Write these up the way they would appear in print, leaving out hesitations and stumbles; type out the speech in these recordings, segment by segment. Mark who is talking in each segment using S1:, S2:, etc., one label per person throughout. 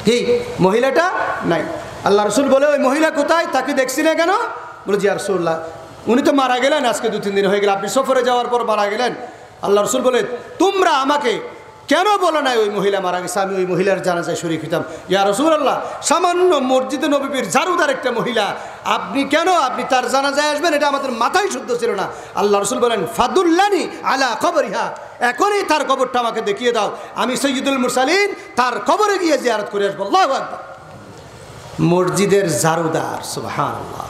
S1: কি মহিলাটা নাই। আল্লাহ রসুল বলে ওই মহিলা কোথায়, তাকে দেখছি না কেন? বলে জি ইয়া রাসূলুল্লাহ, উনি তো মারা গেলেন, আজকে 2-3 দিন হয়ে গেল, আপনি সফরে যাওয়ার পর মারা গেলেন। আল্লাহ রসুল বলে তোমরা আমাকে কেন বলো না ওই মহিলা মারা গেছে, আমি ওই মহিলার জানাজায় শরীক হইতাম। ইয়া রাসূলুল্লাহ, সামান্য মসজিদে নববীর ঝাড়ুদার একটা মহিলা, আপনি তার জানাজায় আসবেন, এটা আমাদের মাথায় শুদ্ধ ছিল না। আল্লাহ রসুল বলেন ফাদুল্লানি আলা কবরিহা, এখনই তার কবরটা আমাকে দেখিয়ে দাও, আমি সৈয়দুল মুরসালিন তার কবরে গিয়ে জিয়ারত করে আসবো। আল্লাহু আকবার। মসজিদের ঝাড়ুদার, সুবহানাল্লাহ।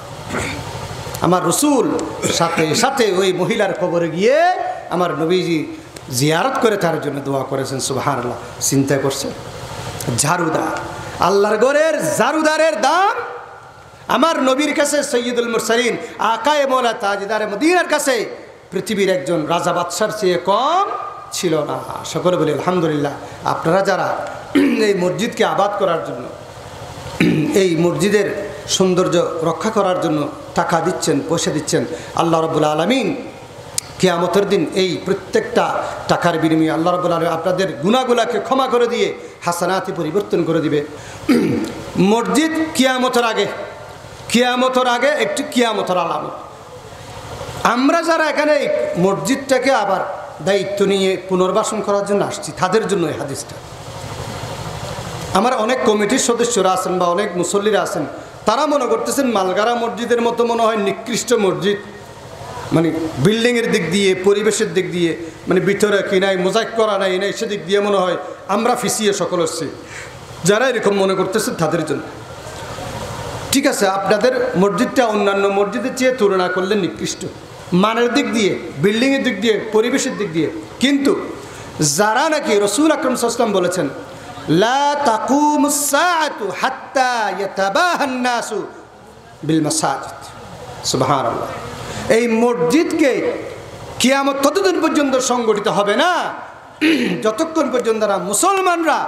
S1: আমার রসুল সাথে সাথে ওই মহিলার কবরে গিয়ে আমার নবীজি জিয়ারত করে তার জন্য দোয়া করেছেন, সুবহানাল্লাহ। চিন্তা করছে, ঝাড়ুদার, আল্লাহর ঘরের ঝাড়ুদারের দাম আমার নবীর কাছে, সৈয়দুল মুরসালিন আকায়ে মওলা তাজদারে মদিনার কাছে পৃথিবীর একজন রাজা বাদশার চেয়ে কম ছিল না। সকলে বলি আলহামদুলিল্লাহ। আপনারা যারা এই মসজিদকে আবাদ করার জন্য, এই মসজিদের সৌন্দর্য রক্ষা করার জন্য টাকা দিচ্ছেন, পয়সা দিচ্ছেন, আল্লাহ রাব্বুল আলামিন কিয়ামতের দিন এই প্রত্যেকটা টাকার বিনিময়ে আল্লাহ রাব্বুল আলামিন আপনাদের গুনাহগুলোকে ক্ষমা করে দিয়ে হাসানাতে পরিবর্তন করে দিবে। মসজিদ কিয়ামতের আগে একটি কিয়ামতের আলামত। আমরা যারা এখানে এই মসজিদটাকে আবার দায়িত্ব নিয়ে পুনর্বাসন করার জন্য আসছি, তাদের জন্য এই হাদিসটা। আমার অনেক কমিটির সদস্যরা আছেন বা অনেক মুসল্লিরা আছেন, তারা মনে করতেছেন মালগারা মসজিদের মতো মনে হয় নিকৃষ্ট মসজিদ, মানে বিল্ডিংয়ের দিক দিয়ে, পরিবেশের দিক দিয়ে, মানে ভিতরে কি নাই, মোজাইক করা নাই, নাই সেদিক দিয়ে মনে হয় আমরা ফিসিয়ে সকল হচ্ছি। যারা এরকম মনে করতেছেন তাদের জন্য ঠিক আছে, আপনাদের মসজিদটা অন্যান্য মসজিদের চেয়ে তুলনা করলে নিকৃষ্ট, মানের দিক দিয়ে, বিল্ডিংয়ের দিক দিয়ে, পরিবেশের দিক দিয়ে। কিন্তু যারা নাকি রাসূল আকরাম সাল্লাল্লাহু আলাইহি ওয়াসাল্লাম বলেছেন লা তাকুমুস সাআতু হাত্তা ইয়াতাবাহান নাসু বিল মাসাজিদ, সুবহানাল্লাহ, এই মসজিদকে কিয়ামত ততদিন পর্যন্ত সংগঠিত হবে না যতক্ষণ পর্যন্ত না মুসলমানরা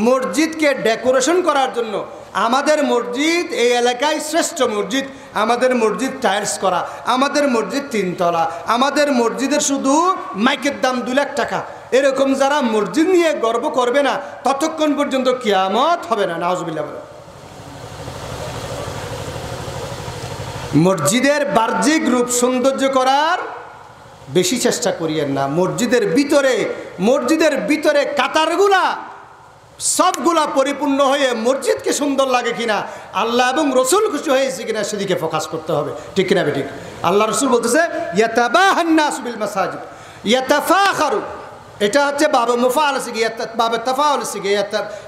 S1: মসজিদকে ডেকোরেশন করার জন্য, আমাদের মসজিদ এই এলাকায় শ্রেষ্ঠ মসজিদ, আমাদের মসজিদ টাইলস করা, আমাদের মসজিদ 3 তলা, আমাদের মসজিদের শুধু মাইকের দাম 2 লাখ টাকা, এরকম যারা মসজিদ নিয়ে গর্ব করবে না, ততক্ষণ পর্যন্ত কিয়ামত হবে না। নাউজুবিল্লাহ। বলে মসজিদের বাহ্যিক রূপ সৌন্দর্য করার বেশি চেষ্টা করিয়েন না। মসজিদের ভিতরে কাতারগুলা সবগুলা পরিপূর্ণ হয়ে মসজিদকে সুন্দর লাগে কিনা, আল্লাহ এবং রসুল খুশি হয়েছে কিনা সেদিকে ফোকাস করতে হবে, ঠিক কিনা বেঠিক? আল্লাহ রসুল বলতেছে ইয়াতাবাহান নাসু বিল মাসাজিদ ইয়াতাফাখারু, এটা হচ্ছে বাবা মুফাআল শিখে, বাবা তাফাউল শিখে,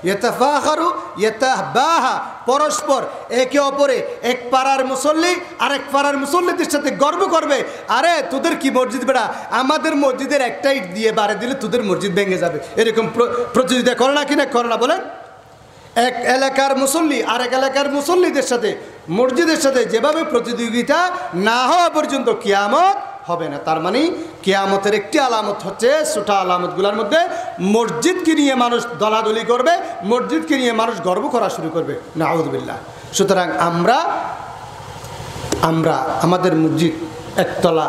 S1: ইয়াতাফাখারু ইয়াতাবাহা, পরস্পর একে অপরে, এক পাড়ার মুসল্লি আরেক পাড়ার মুসল্লিদের সাথে গর্ব করবে, আরে তোদের কি মসজিদ বেড়া, আমাদের মসজিদের একটা ইট দিয়ে বাড়ি দিলে তোদের মসজিদ ভেঙে যাবে, এরকম প্রতিযোগিতা করে না কিনা, করে না বলেন? এক এলাকার মুসল্লি আরেক এলাকার মুসল্লিদের সাথে, মসজিদের সাথে যেভাবে প্রতিযোগিতা না হওয়া পর্যন্ত কিয়ামত হবে না। তার মানে কিয়ামতের একটি আলামত হচ্ছে, ছোট আলামতগুলোর মধ্যে মসজিদকে নিয়ে মানুষ দলাদলি করবে, মসজিদকে নিয়ে মানুষ গর্ব করা শুরু করবে, নাউযুবিল্লাহ। সুতরাং আমরা আমাদের মসজিদ একতলা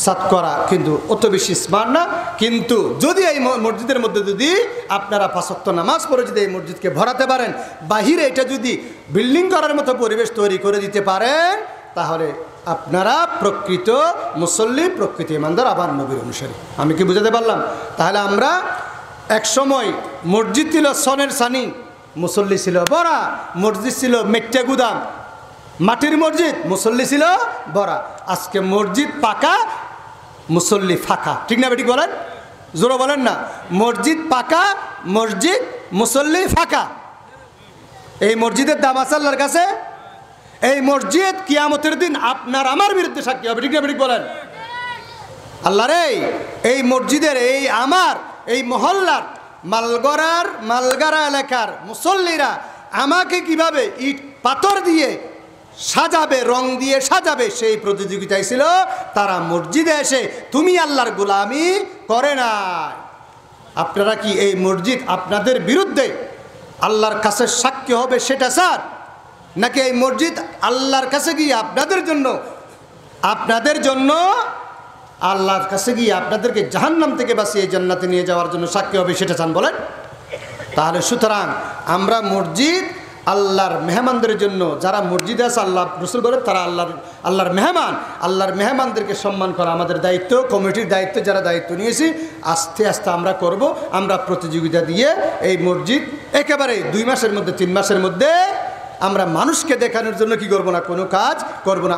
S1: সাত করা কিন্তু অত বেশি স্মার্ট না, কিন্তু যদি এই মসজিদের মধ্যে যদি আপনারা 5 ওয়াক্ত নামাজ পড়ে যদি এই মসজিদকে ভরাতে পারেন, বাহিরে এটা যদি বিল্ডিং করার মতো পরিবেশ তৈরি করে দিতে পারেন, তাহলে আপনারা প্রকৃত মুসল্লি, প্রকৃত ইমানদার, আবার নবীর অনুসারী। আমি কি বুঝাতে পারলাম? তাহলে আমরা এক সময় মসজিদ ছিল সনের সানি, মুসল্লি ছিল বড়া, মসজিদ ছিল মেট্টে গুদাম, মাটির মসজিদ, মুসল্লি ছিল বড়া। আজকে মসজিদ পাকা, মুসল্লি ফাঁকা, ঠিক না বেঠিক বলেন? জোরে বলেন না। মসজিদ পাকা, মসজিদ মুসল্লি ফাঁকা। এই মসজিদের দাম আছে আল্লাহর কাছে। এই মসজিদ কিয়ামতের দিন আপনার আমার বিরুদ্ধে সাক্ষী হবে, ঠিক না বেঠিক বলেন? আল্লাহ রে, এই মসজিদের, এই মহল্লার মালগারা এলাকার মুসল্লিরা আমাকে কিভাবে ইট পাথর দিয়ে সাজাবে, রং দিয়ে সাজাবে, সেই প্রতিযোগিতায় ছিল। তারা মসজিদে এসে তুমি আল্লাহর গোলামি করে নাই। আপনারা কি এই মসজিদ আপনাদের বিরুদ্ধে আল্লাহর কাছে সাক্ষী হবে সেটা স্যার, নাকি এই মসজিদ আল্লাহর কাছে গিয়ে আপনাদের জন্য আল্লাহর কাছে গিয়ে আপনাদেরকে জাহান্নাম থেকে বাঁচিয়ে জান্নাতে নিয়ে যাওয়ার জন্য সাক্ষী হবে সেটা চান? বলেন। তাহলে সুতরাং আমরা মসজিদ আল্লাহর মেহমানদের জন্য, যারা মসজিদে আছে আল্লাহ রসুল বলে তারা আল্লাহর মেহমান, আল্লাহর মেহমানদেরকে সম্মান করা আমাদের দায়িত্ব, কমিটির দায়িত্ব, যারা দায়িত্ব নিয়েছি আস্তে আস্তে আমরা করব। আমরা প্রতিযোগিতা দিয়ে এই মসজিদ একেবারে 2 মাসের মধ্যে 3 মাসের মধ্যে আমরা মানুষকে দেখানোর জন্য কি করব না, কোনো কাজ করব না।